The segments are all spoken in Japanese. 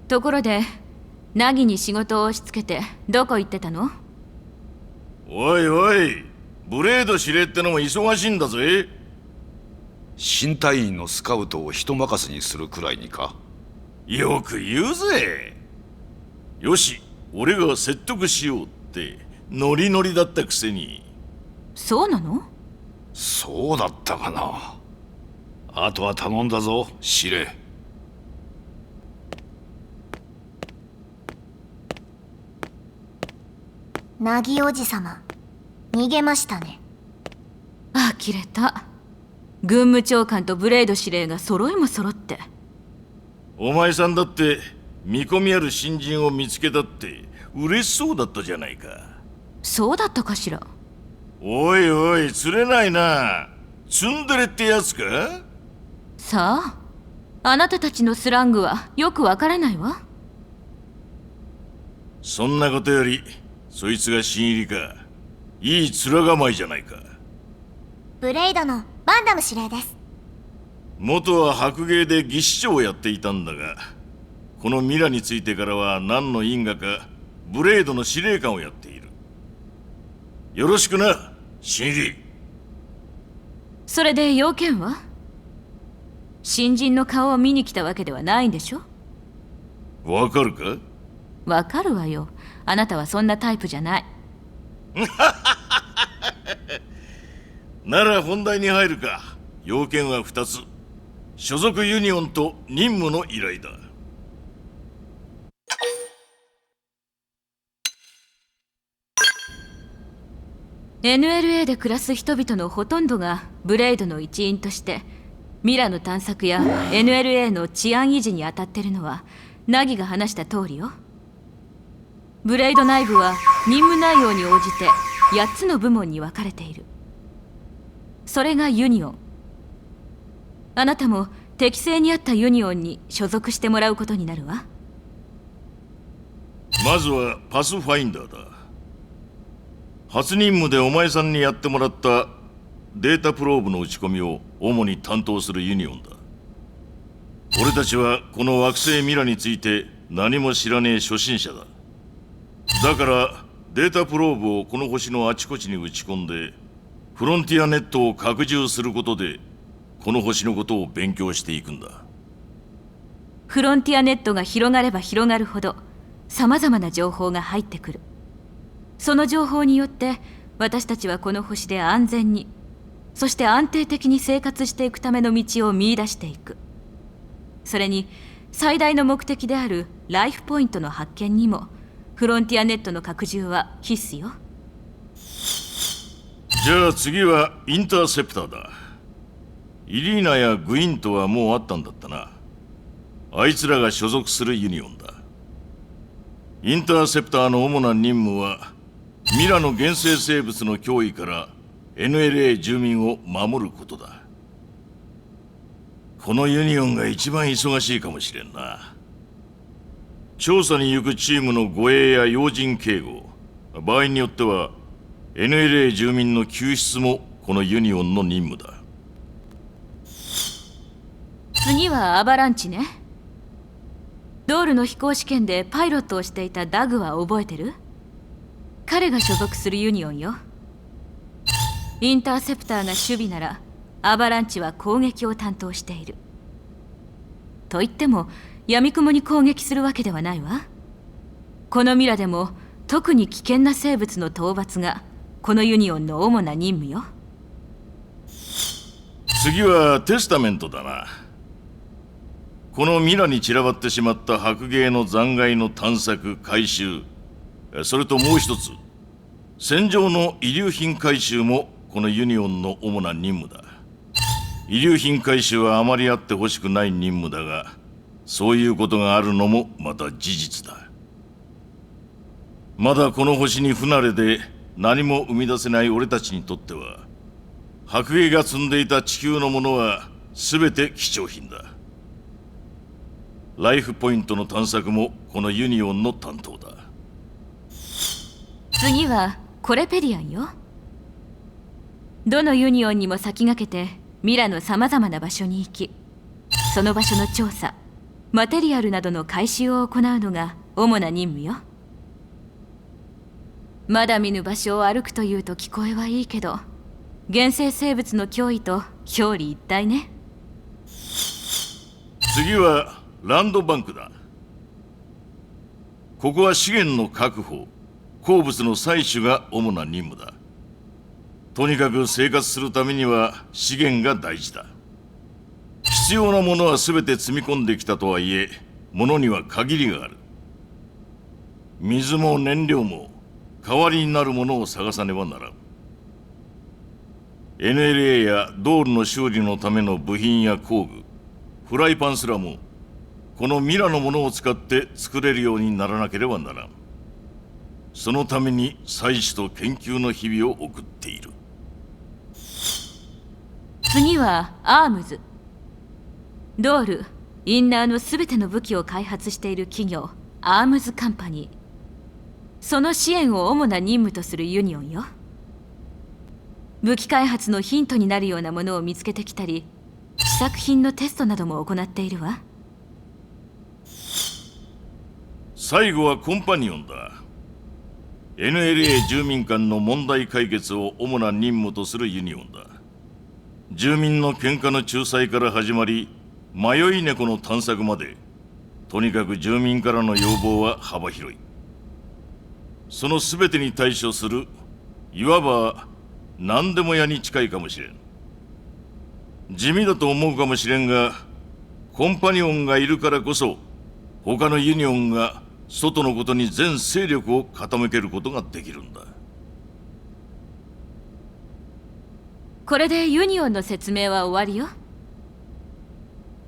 ところでナギに仕事を押し付けてどこ行ってたの？おいおい、ブレード司令ってのも忙しいんだぜ。新隊員のスカウトを人任せにするくらいにか。よく言うぜ。よし、俺が説得しようってノリノリだったくせに。そうなの？そうだったかな。あとは頼んだぞ、司令。ナギおじさま、逃げましたね。呆れた。軍務長官とブレード司令が揃いも揃って。お前さんだって見込みある新人を見つけたって嬉しそうだったじゃないか。そうだったかしら。おいおい、釣れないな。ツンデレってやつか？さあ、あなたたちのスラングはよくわからないわ。そんなことよりそいつが新入りか。いい面構えじゃないか。ブレイドのバンダム司令です。元は白芸で技師長をやっていたんだが、このミラについてからは何の因果かブレードの司令官をやっている。よろしくな、新入り。それで要件は？新人の顔を見に来たわけではないんでしょ？わかるか？わかるわよ。あなたはそんなタイプじゃない。なら本題に入るか。要件は2つ。所属ユニオンと任務の依頼だ。NLA で暮らす人々のほとんどがブレイドの一員としてミラの探索や NLA の治安維持に当たってるのはナギが話した通りよ。ブレイド内部は任務内容に応じて8つの部門に分かれている。それがユニオン。あなたも適正に合ったユニオンに所属してもらうことになるわ。まずはパスファインダーだ。初任務でお前さんにやってもらったデータプローブの打ち込みを主に担当するユニオンだ。俺たちはこの惑星ミラについて何も知らねえ初心者だ。だからデータプローブをこの星のあちこちに打ち込んでフロンティアネットを拡充することでこの星のことを勉強していくんだ。フロンティアネットが広がれば広がるほど様々な情報が入ってくる。その情報によって私たちはこの星で安全に、そして安定的に生活していくための道を見出していく。それに最大の目的であるライフポイントの発見にもフロンティアネットの拡充は必須よ。じゃあ次はインターセプターだ。イリーナやグインとはもうあったんだったな。あいつらが所属するユニオンだ。インターセプターの主な任務はミラの原生生物の脅威から NLA 住民を守ることだ。このユニオンが一番忙しいかもしれんな。調査に行くチームの護衛や要人警護、場合によっては NLA 住民の救出もこのユニオンの任務だ。次はアバランチね。ドールの飛行試験でパイロットをしていたダグは覚えてる？彼が所属するユニオンよ。インターセプターが守備ならアバランチは攻撃を担当している。と言っても闇雲に攻撃するわけではないわ。このミラでも特に危険な生物の討伐がこのユニオンの主な任務よ。次はテスタメントだな。このミラに散らばってしまった白芸の残骸の探索回収、それともう一つ戦場の遺留品回収もこのユニオンの主な任務だ。遺留品回収はあまりあってほしくない任務だが、そういうことがあるのもまた事実だ。まだこの星に不慣れで何も生み出せない俺たちにとっては、白芸が積んでいた地球のものは全て貴重品だ。ライフポイントの探索もこのユニオンの担当だ。次はコレペディアンよ。どのユニオンにも先駆けてミラのさまざまな場所に行き、その場所の調査、マテリアルなどの回収を行うのが主な任務よ。まだ見ぬ場所を歩くというと聞こえはいいけど、原生生物の脅威と表裏一体ね。次はランドバンクだ。ここは資源の確保、鉱物の採取が主な任務だ。とにかく生活するためには資源が大事だ。必要なものは全て積み込んできたとはいえ、物には限りがある。水も燃料も代わりになるものを探さねばならん。NLA やドールの修理のための部品や工具、フライパンすらもこのミラのものを使って作れるようにならなければならん。そのために採取と研究の日々を送っている。次はアームズ。ドール、インナーのすべての武器を開発している企業、アームズカンパニー。その支援を主な任務とするユニオンよ。武器開発のヒントになるようなものを見つけてきたり、試作品のテストなども行っているわ。最後はコンパニオンだ。NLA 住民間の問題解決を主な任務とするユニオンだ。住民の喧嘩の仲裁から始まり、迷い猫の探索まで、とにかく住民からの要望は幅広い。その全てに対処する、いわば何でも屋に近いかもしれん。地味だと思うかもしれんが、コンパニオンがいるからこそ他のユニオンが外のことに全勢力を傾けることができるんだ。これでユニオンの説明は終わりよ。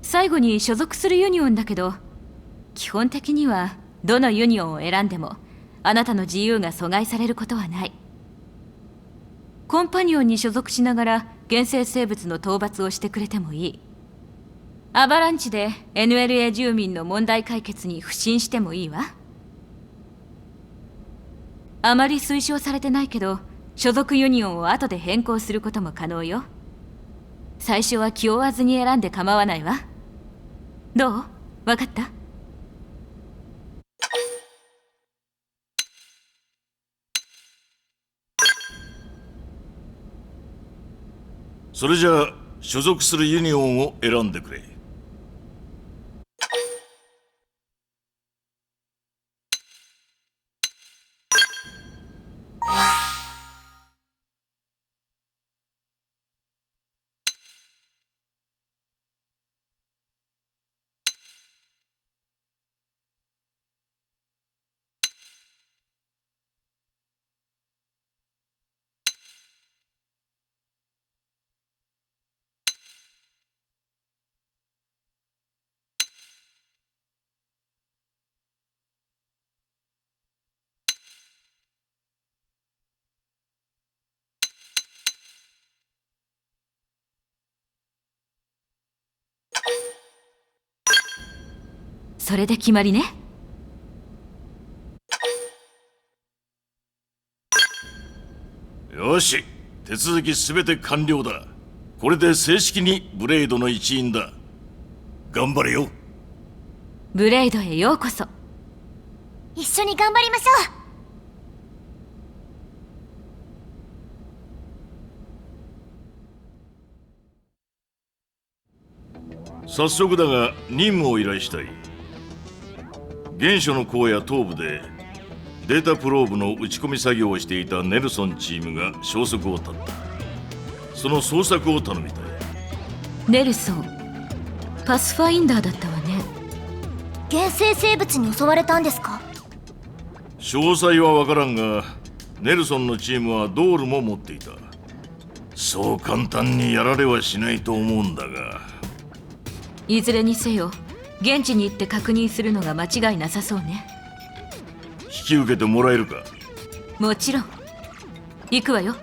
最後に所属するユニオンだけど、基本的にはどのユニオンを選んでもあなたの自由が阻害されることはない。コンパニオンに所属しながら原生生物の討伐をしてくれてもいい。アバランチで NLA 住民の問題解決に不信してもいいわ。あまり推奨されてないけど、所属ユニオンを後で変更することも可能よ。最初は気負わずに選んで構わないわ。どう？わかった？それじゃあ所属するユニオンを選んでくれ。それで決まりね。よし、手続きすべて完了だ。これで正式にブレイドの一員だ。頑張れよ。ブレイドへようこそ。一緒に頑張りましょう。早速だが任務を依頼したい。原初の荒野東部でデータプローブの打ち込み作業をしていたネルソンチームが消息を絶った。その捜索を頼みたい。ネルソン、パスファインダーだったわね。原生生物に襲われたんですか？詳細は分からんが、ネルソンのチームはドールも持っていた。そう簡単にやられはしないと思うんだが。いずれにせよ現地に行って確認するのが間違いなさそうね。引き受けてもらえるか？もちろん。行くわよ。はい。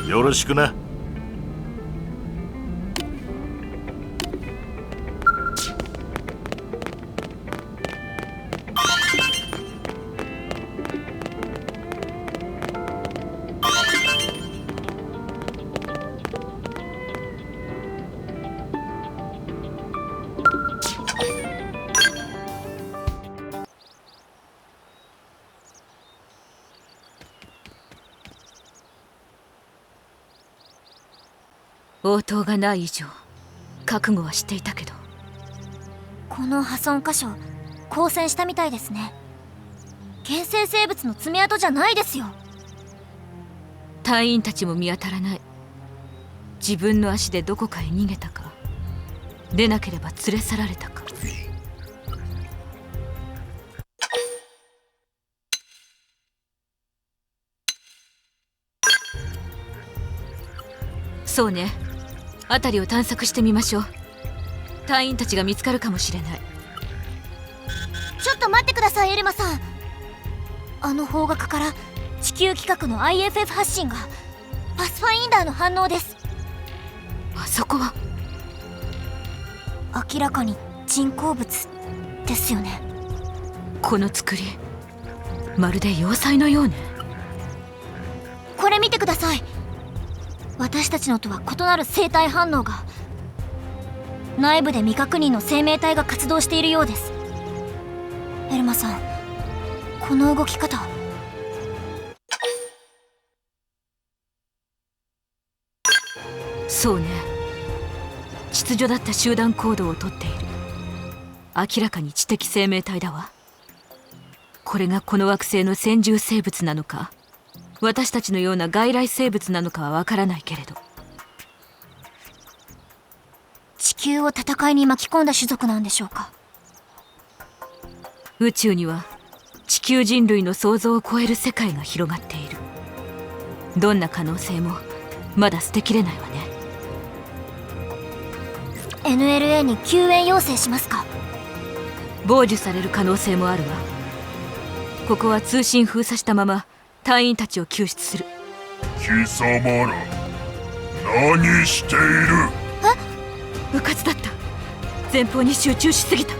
よろしくな。応答がない以上覚悟はしていたけど。この破損箇所光線したみたいですね。原生生物の爪痕じゃないですよ。隊員たちも見当たらない。自分の足でどこかへ逃げたか、でなければ連れ去られたか。そうね、辺りを探索してみましょう。隊員たちが見つかるかもしれない。ちょっと待ってください、エルマさん。あの方角から地球規格の IFF 発信が。パスファインダーの反応です。あそこは明らかに人工物ですよね。この作り、まるで要塞のようね。これ見てください。私たちのとは異なる生態反応が。内部で未確認の生命体が活動しているようです。エルマさん、この動き方。そうね、秩序だった集団行動をとっている。明らかに知的生命体だわ。これがこの惑星の先住生物なのか、私たちのような外来生物なのかはわからないけれど。地球を戦いに巻き込んだ種族なんでしょうか。宇宙には地球人類の想像を超える世界が広がっている。どんな可能性もまだ捨てきれないわね。NLA に救援要請しますか。傍受される可能性もあるわ。ここは通信封鎖したまま隊員たちを救出する。貴様ら何している。うかつだった。前方に集中しすぎた。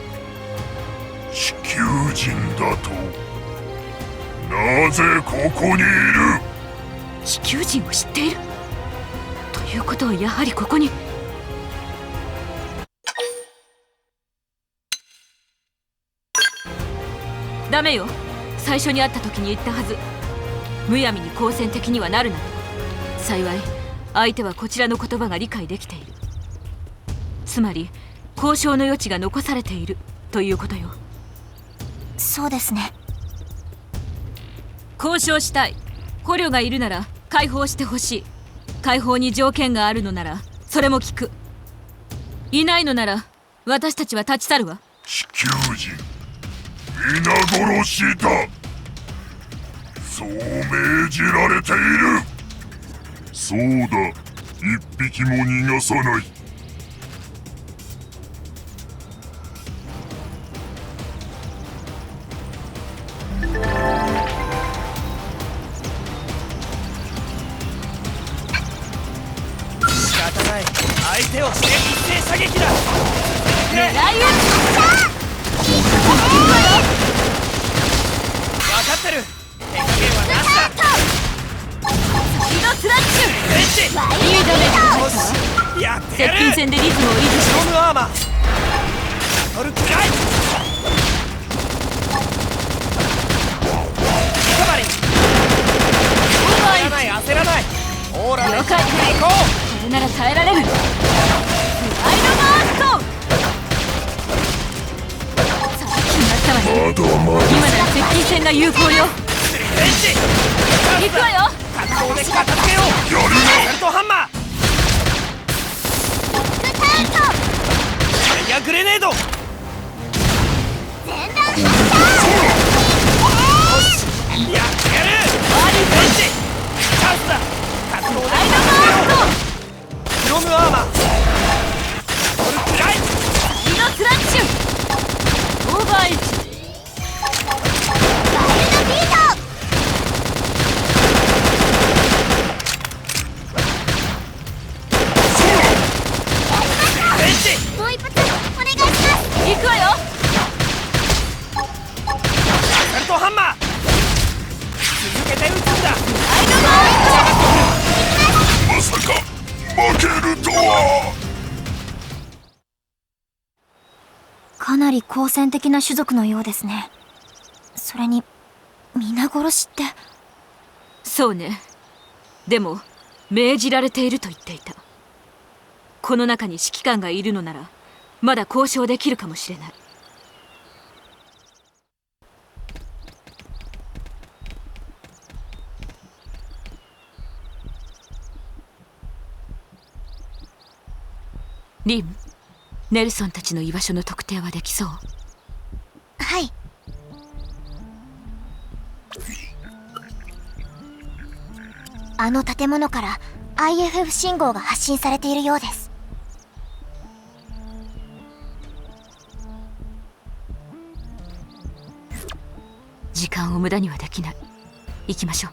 地球人だと。なぜここにいる。地球人を知っているということは、やはりここに。ダメよ、最初に会った時に言ったはず。むやみに好戦的にはなるなと。幸い相手はこちらの言葉が理解できている。つまり交渉の余地が残されているということよ。そうですね。交渉したい。捕虜がいるなら解放してほしい。解放に条件があるのならそれも聞く。いないのなら私たちは立ち去るわ。地球人皆殺しだ。そう命じられている。そうだ、一匹も逃がさない。仕方ない。相手をして一斉射撃だ。狙い撃分かってる。鉄拳はなしだ。ちのスラッシュ。レンジ。いいダメージよし、やって接やる。近戦でリズムを維持しストームアーマー。バトルクライ。リカバリー。焦らない焦らない。オーラで了解。行こう。これなら耐えられる。スライドバースト。さあ、決まったわね。まだまだ。今なら接近戦が有効よ。レンジ。行くわよ。格好で片付けよう。やるな。ベルトハンマー。レード。全弾やってやる。アリベンジチャンスだ。活動でクロムアーマートルクライリノスラッシュオーバーエッジワイルドビートベンジもう一発お願いします行くわよ。サルトハンマー続けて撃つんだ。まさか負けるとは。かなり好戦的な種族のようですね。それに皆殺しって。そうね。でも命じられていると言っていた。この中に指揮官がいるのならまだ交渉できるかもしれない。リン、ネルソンたちの居場所の特定はできそう？はい。あの建物から IFF 信号が発信されているようです。時間を無駄にはできない。行きましょう。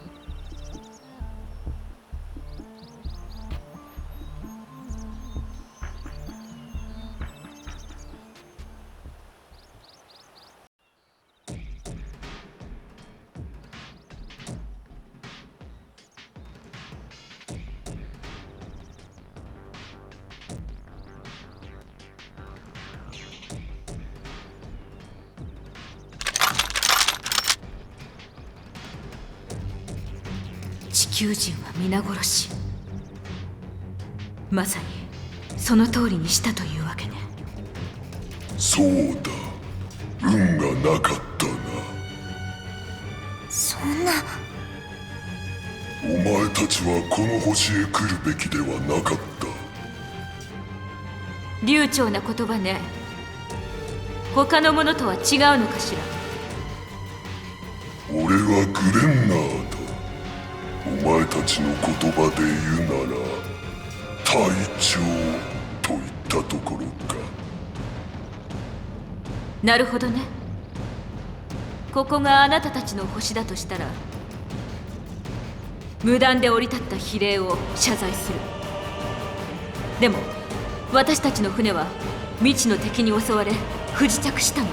地球人は皆殺し。まさにその通りにしたというわけね。そうだ、運がなかったな。そんな。お前たちはこの星へ来るべきではなかった。流暢な言葉ね。他のものとは違うのかしら。俺はグレンナーだ。お前たちの言葉で言うなら隊長といったところか。なるほどね。ここがあなたたちの星だとしたら無断で降り立った非礼を謝罪する。でも私たちの船は未知の敵に襲われ不時着したの。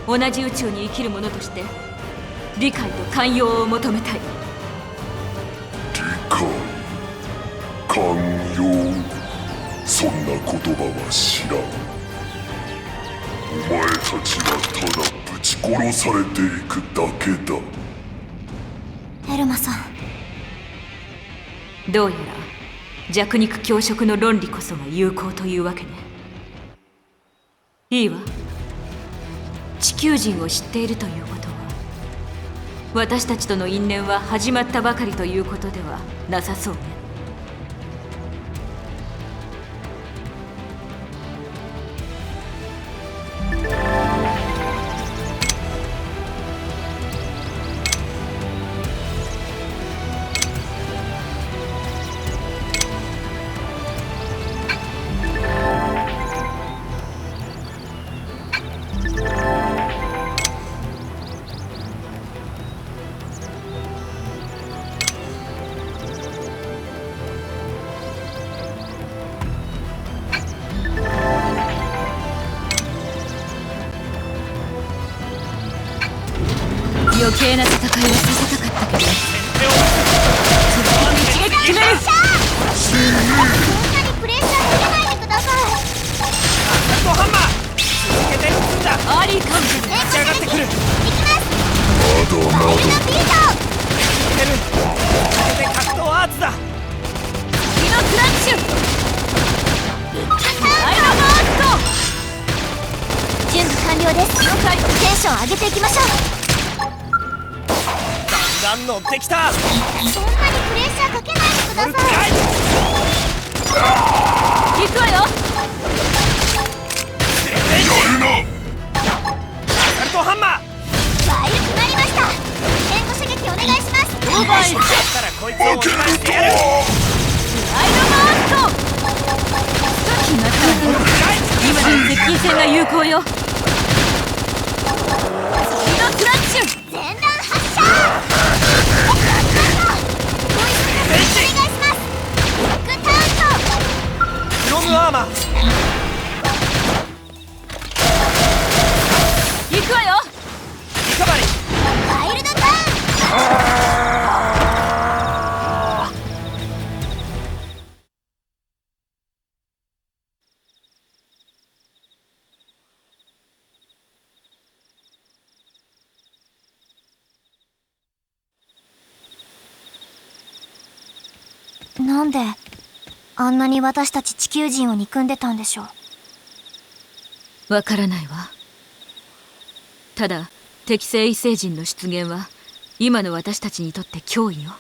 同じ宇宙に生きる者として理解と寛容を求めたい。理解、寛容、そんな言葉は知らん。お前たちはただぶち殺されていくだけだ。エルマさん、どうやら弱肉強食の論理こそが有効というわけね。いいわ。地球人を知っているということは私たちとの因縁は始まったばかりということではなさそうね。余計な戦いはさせたかったけど一撃決める。そんなにプレッシャーかけないでください。サルトハンマー続けて撃つんだ。アーリーカウント。立ち上がってくる。行きます。まだまワイルドだ。ビート続ける。これで格闘アーツだ。次のクラッシュ。アイロボー準備完了です。了解。テンション上げていきましょう。だんだん乗ってきた。そんなにプレッシャーかけないでくだトルクさい。ライ行くわよ。こいつをお負ける願いしてとやる。は。アイロンマースト決まったわね。今なら接近戦が有効よ。スピードクラッシュ。全弾発射。お願いします。グタウト。クロムアーマー。行くわよ。リカバリー。ワイルドターン。なんであんなに私たち地球人を憎んでたんでしょう。わからないわ。ただ適正異星人の出現は今の私たちにとって脅威よ。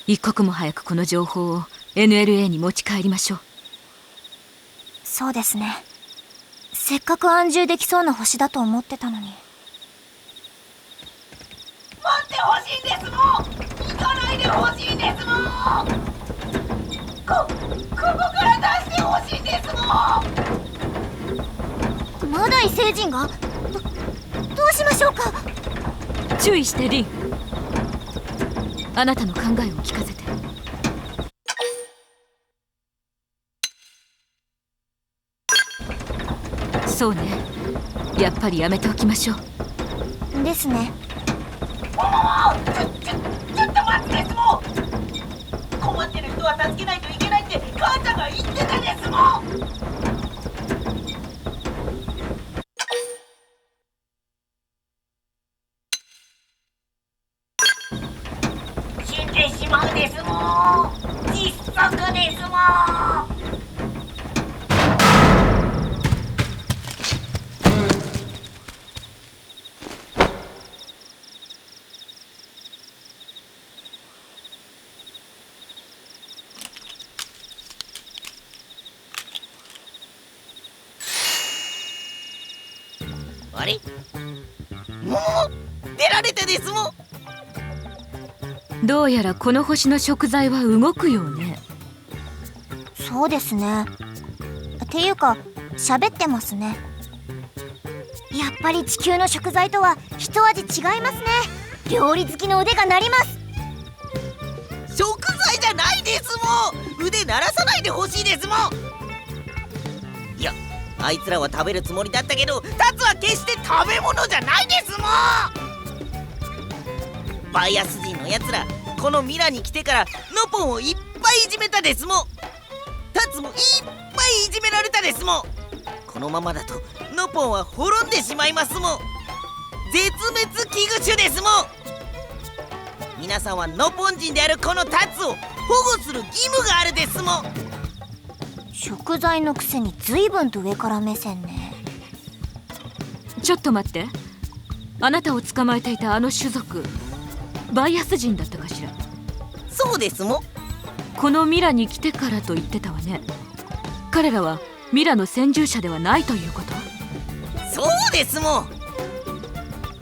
一刻も早くこの情報を NLA に持ち帰りましょう。そうですね。せっかく安住できそうな星だと思ってたのに。待ってほしいんですもん。行かないでほしいんですもん。ここから出してほしいんですもん。まだ異星人がどうしましょうか。注意してリン。あなたの考えを聞かせて。そうね。やっぱりやめておきましょう。ですね。ちょっと待ってですもん。困ってる人は助けないといけないって母ちゃんが言ってたですもん。死んでしまうですもん。窒息ですもん。あれ、もう出られてですもん。どうやらこの星の食材は動くようね。そうですね。っていうか喋ってますね。やっぱり地球の食材とは一味違いますね。料理好きの腕が鳴ります。食材じゃないですもん。腕鳴らさないでほしいですもん。いや、あいつらは食べるつもりだったけど、タツは決して食べ物じゃないですもん。バイアス人のやつら、このミラに来てからノポンをいっぱいいじめたですもん。タツもいっぱいいじめられたですもん。このままだとノポンは滅んでしまいますもん。絶滅危惧種ですもん。皆さんはノポン人であるこのタツを保護する義務があるですもん。食材のくせに随分と上から目線ね。ちょっと待って。あなたを捕まえていたあの種族、バイアス人だったかしら。そうですもん。このミラに来てからと言ってたわね。彼らはミラの先住者ではないということ？そうですもん。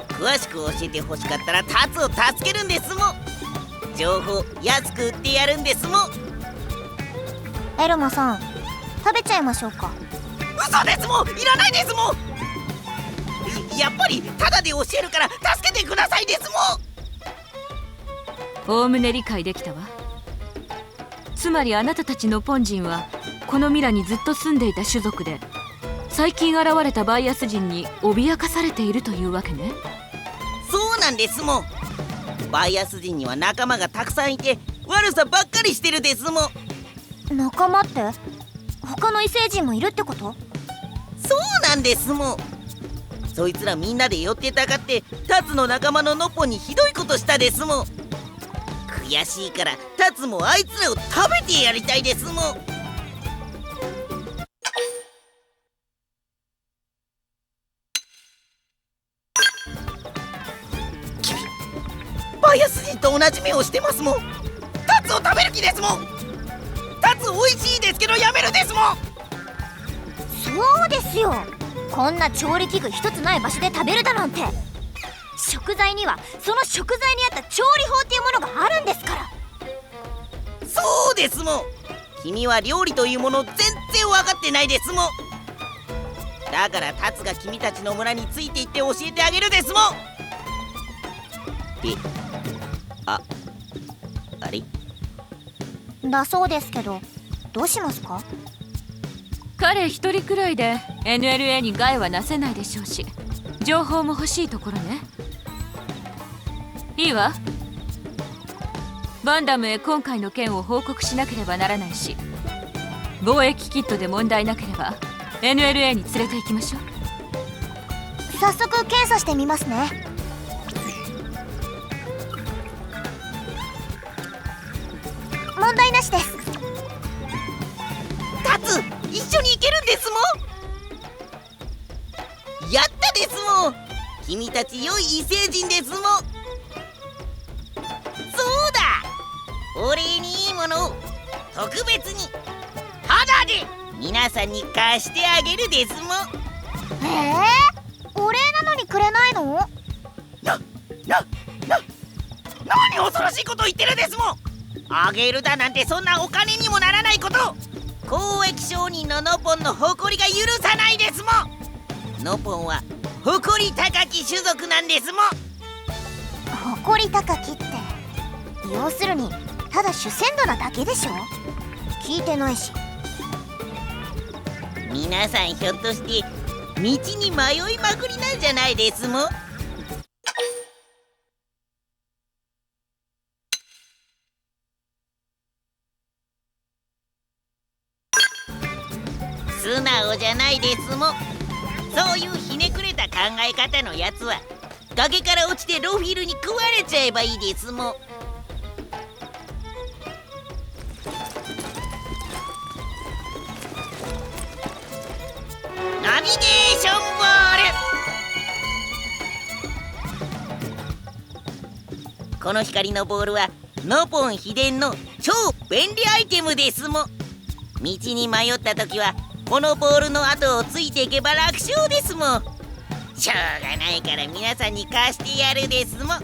詳しく教えてほしかったらタツを助けるんですもん。情報安く売ってやるんですもん。エルマさん、食べちゃいましょうか。嘘ですもん。いらないですもん。やっぱりタダで教えるから助けてくださいですもん。おおむね理解できたわ。つまりあなたたちのポン人はこのミラにずっと住んでいた種族で、最近現れたバイアス人に脅かされているというわけね。そうなんですもん。バイアス人には仲間がたくさんいて悪さばっかりしてるですもん。仲間って他の異星人もいるってこと？そうなんですもん。そいつらみんなで寄ってたかってタツの仲間のノッポにひどいことしたですもん。悔しいからタツもあいつらを食べてやりたいですもん。君バイアス人と同じ目をしてますもん。タツを食べる気ですもん。タツ美味しいですけどやめるですもん。そうですよ。こんな調理器具一つない場所で食べるだなんて。食材にはその食材に合った調理法っていうものがあるんですから。そうですもん。君は料理というもの全然分かってないですもん。だからタツが君たちの村についていって教えてあげるですもん。あれだそうですけど、どうしますか？彼一人くらいで NLA に害はなせないでしょうし、情報も欲しいところね。いいわ。バンダムへ今回の件を報告しなければならないし、貿易キットで問題なければ NLA に連れて行きましょう。早速検査してみますね。問題なしです。タツ、一緒に行けるんですもん。やったですもん。君たち良い異星人ですもん。そうだ、お礼にいいものを特別に肌で皆さんに貸してあげるですもん。お礼なのにくれないの？何恐ろしいこと言ってるですもん。あげるだなんてそんなお金にもならないこと、交易商人のノポンの誇りが許さないですもん。ノポンは誇り高き種族なんですもん。誇り高きって要するにただ主戦度なだけでしょ？聞いてないし。皆さんひょっとして道に迷いまくりなんじゃないですもん。素直じゃないですもん。そういうひねくれた考え方のやつは崖から落ちてロフィルに食われちゃえばいいですもん。ナビゲーションボール。この光のボールはノポン秘伝の超便利アイテムですもん。道に迷った時はこのボールの後をついていけば楽勝ですもん。しょうがないから皆さんに貸してやるですもん。感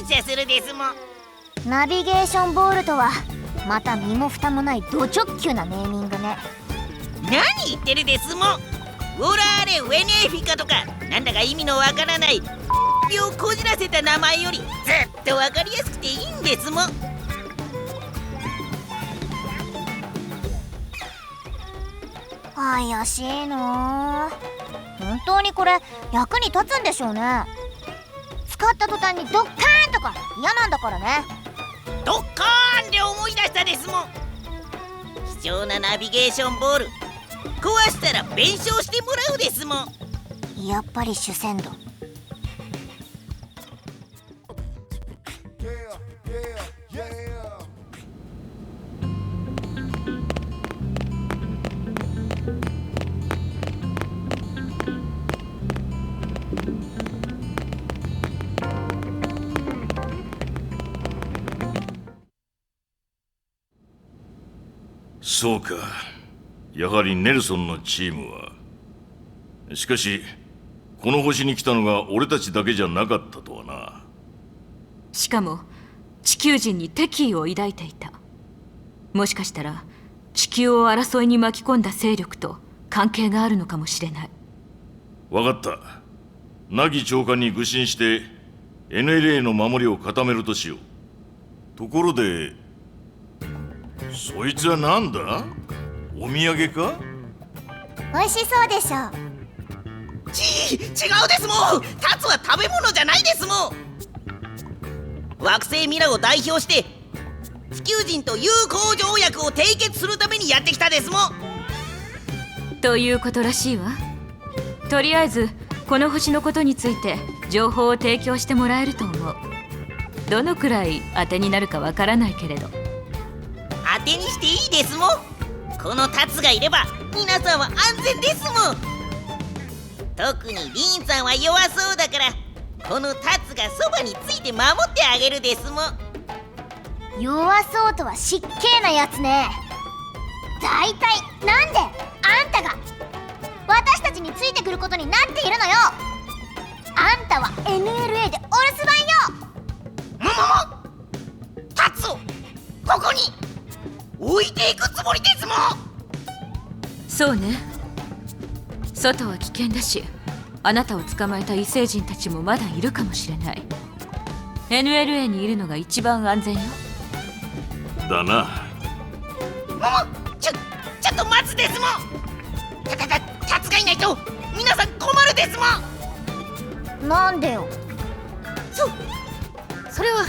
謝するですもん。ナビゲーションボールとはまた身も蓋もないド直球なネーミングね。何言ってるですもん。ウォラーレ・ウェネーフィカとかなんだか意味のわからないをこじらせた名前よりずっとわかりやすくていいんですもん。怪しいな。本当にこれ役に立つんでしょうね。使った途端にドッカーンとか嫌なんだからね。ドッカーンで思い出したですもん。貴重なナビゲーションボール壊したら弁償してもらうですもん。やっぱり主戦度。そうか、やはりネルソンのチームは。しかしこの星に来たのが俺たちだけじゃなかったとはな。しかも地球人に敵意を抱いていた。もしかしたら地球を争いに巻き込んだ勢力と関係があるのかもしれない。分かった。ナギ長官に愚信して NLA の守りを固めるとしよう。ところでそいつはなんだ？お土産か？美味しそうでしょ。違うですもん。タツは食べ物じゃないですもん。惑星ミラを代表して地球人と友好条約を締結するためにやってきたですもん。ということらしいわ。とりあえずこの星のことについて情報を提供してもらえると思う。どのくらい当てになるかわからないけれど。当てにしていいですもん。このタツがいれば皆さんは安全ですもん。特にリンさんは弱そうだからこのタツがそばについて守ってあげるですもん。弱そうとは失敬なやつね。だいたいなんであんたが私たちについてくることになっているのよ。ああんたは NLA でお留守番よ。タツをここに置いていくつもりですもん。そうね。外は危険だし、あなたを捕まえた異星人たちもまだいるかもしれない。 NLA にいるのが一番安全よ。だな。ちょっと待つですもん。タツがいないと皆さん困るですもん。なんでよ。それは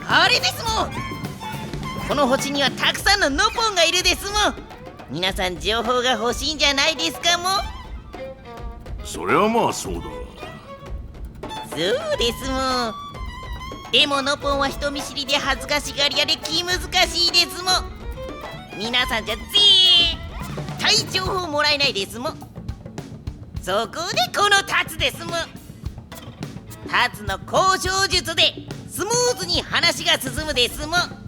あれですもん。この星にはたくさんのノポンがいるですもん。皆さん情報が欲しいんじゃないですかも。それはまあそうだ。そうですもん。でもノポンは人見知りで恥ずかしがり屋で気難しいですもん。皆さんじゃ絶対情報もらえないですもん。そこでこのタツですもん。タツの交渉術でスムーズに話が進むですもん。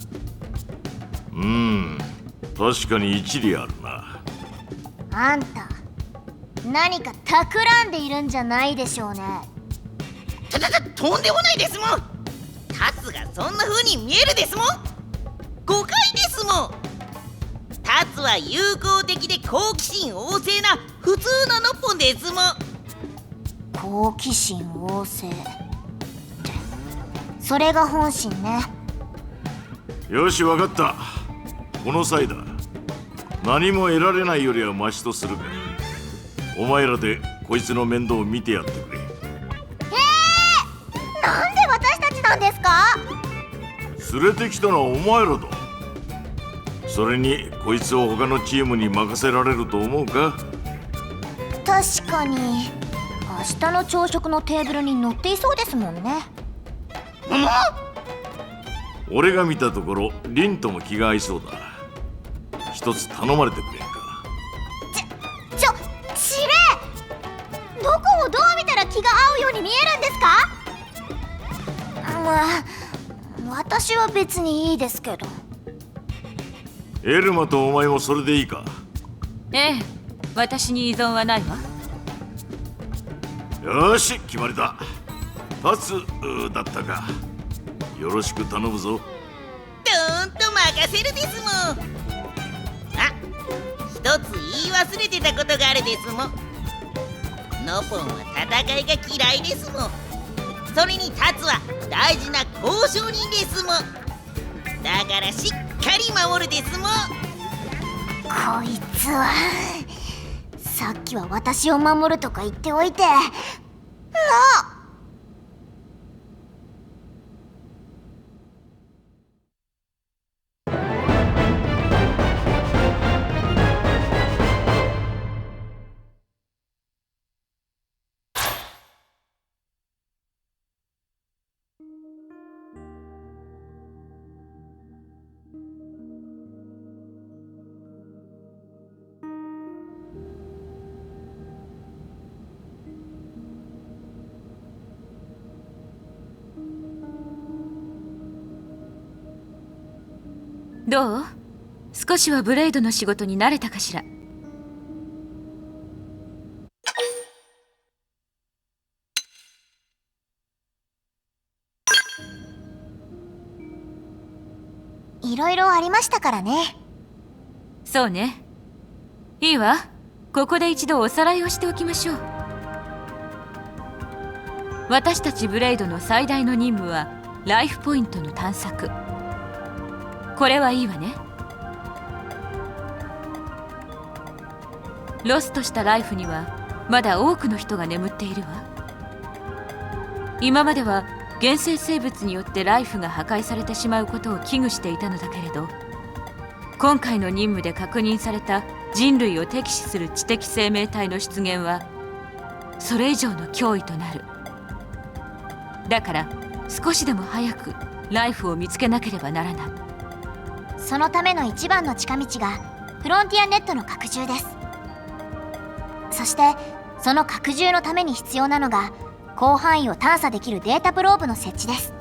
確かに一理あるな。あんた何か企んでいるんじゃないでしょうね。とんでもないですもん。タツがそんな風に見えるですもん。誤解ですもん。タツは友好的で好奇心旺盛な普通のノッポンですもん。好奇心旺盛ってそれが本心ね。よし、わかった。この際だ。何も得られないよりはマシとするか。お前らでこいつの面倒を見てやってくれ。なんで私たちなんですか？連れてきたのはお前らだ。それにこいつを他のチームに任せられると思うか？確かに明日の朝食のテーブルに載っていそうですもんね。俺が見たところリンとも気が合いそうだ。一つ頼まれてくれんか。司令、どこをどう見たら気が合うように見えるんですか？まあ私は別にいいですけど。エルマとお前もそれでいいか？ええ、私に依存はないわ。よし、決まりだ。タツだったか。よろしく頼むぞ。どーんと任せるですもん。あ、一つ言い忘れてたことがあるですもん。ノポンは戦いが嫌いですもん。それにタツは大事な交渉人ですもん。だからしっかり守るですもん。こいつはさっきは私を守るとか言っておいてどう？少しはブレイドの仕事に慣れたかしら？いろいろありましたからね。そうね。いいわ。ここで一度おさらいをしておきましょう。私たちブレイドの最大の任務はライフポイントの探索。これはいいわね。ロストしたライフにはまだ多くの人が眠っているわ。今までは原生生物によってライフが破壊されてしまうことを危惧していたのだけれど、今回の任務で確認された人類を敵視する知的生命体の出現はそれ以上の脅威となる。だから少しでも早くライフを見つけなければならない。そのための一番の近道がフロンティアネットの拡充です。そしてその拡充のために必要なのが広範囲を探査できるデータプローブの設置です。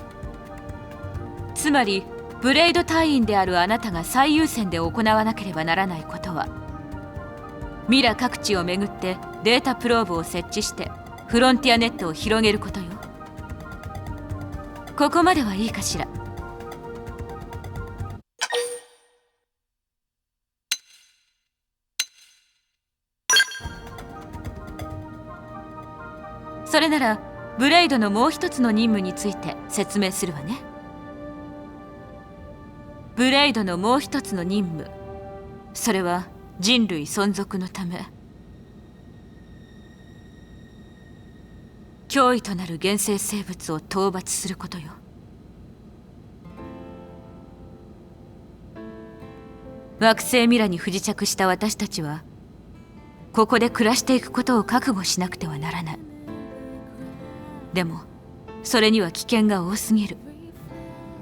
つまりブレイド隊員であるあなたが最優先で行わなければならないことは、ミラ各地を巡ってデータプローブを設置してフフロンティアネットを広げることよ。ここまではいいかしら。それならブレイドのもう一つの任務について説明するわね。ブレイドのもう一つの任務、それは人類存続のため脅威となる現生生物を討伐することよ。惑星ミラに不時着した私たちはここで暮らしていくことを覚悟しなくてはならない。でもそれには危険が多すぎる。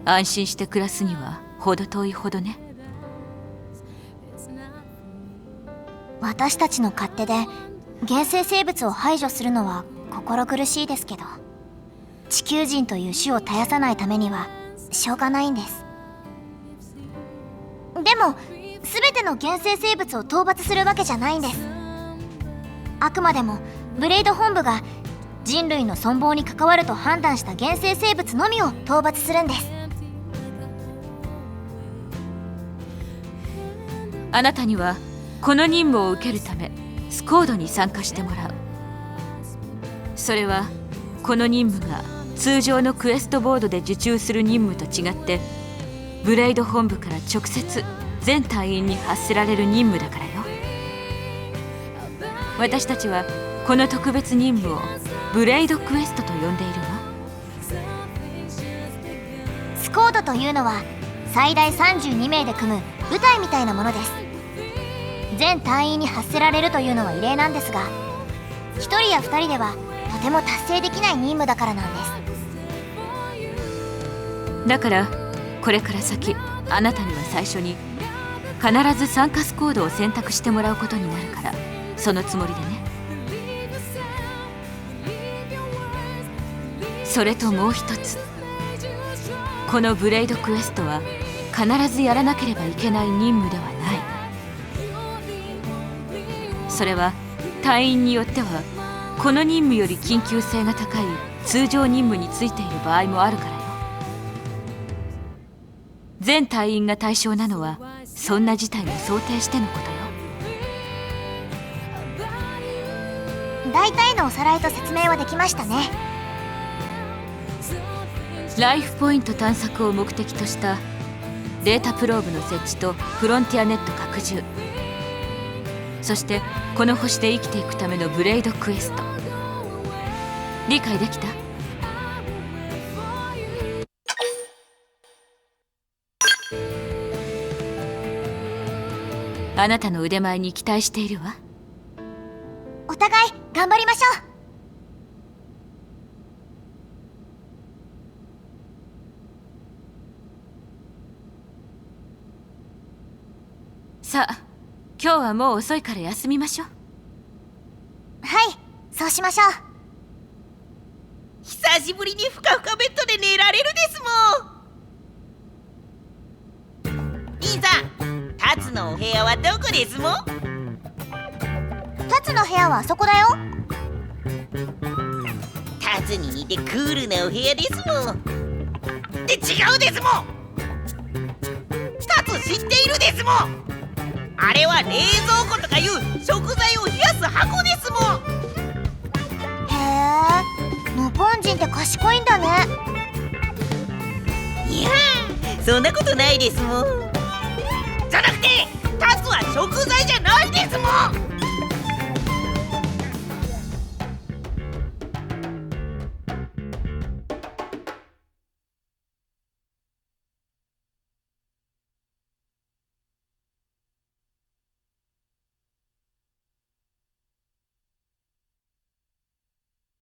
安心して暮らすには程遠いほどね。私たちの勝手で現生生物を排除するのは心苦しいですけど、地球人という種を絶やさないためにはしょうがないんです。でも全ての現生生物を討伐するわけじゃないんです。あくまでもブレイド本部が人類の存亡に関わると判断した現生生物のみを討伐するんです。あなたにはこの任務を受けるためスコードに参加してもらう。それはこの任務が通常のクエストボードで受注する任務と違ってブレイド本部から直接全隊員に発せられる任務だからよ。私たちはこの特別任務をブレイドクエストと呼んでいるわ。スコードというのは最大32名で組む部隊みたいなものです。全隊員に発せられるというのは異例なんですが、1人や2人ではとても達成できない任務だからなんです。だからこれから先あなたには最初に必ず参加スコードを選択してもらうことになるから、そのつもりでね。それともう一つ、このブレイドクエストは必ずやらなければいけない任務ではない。それは隊員によってはこの任務より緊急性が高い通常任務についている場合もあるからよ。全隊員が対象なのはそんな事態を想定してのことよ。大体のおさらいと説明はできましたね。ライフポイント探索を目的としたデータプローブの設置とフロンティアネット拡充、そしてこの星で生きていくためのブレイドクエスト、理解できた？あなたの腕前に期待しているわ。お互い頑張りましょう。さあ、今日はもう遅いから休みましょう。はい、そうしましょう。久しぶりにふかふかベッドで寝られるですもん。兄さん、タツのお部屋はどこですもん？タツの部屋はあそこだよ。タツに似てクールなお部屋ですもん。って違うですもん。タツ知っているですもん。あれは冷蔵庫とかいう食材を冷やす箱ですもん。へえ、ノポン人って賢いんだね。いやー、そんなことないですもん。じゃなくてタツは食材じゃないですもん。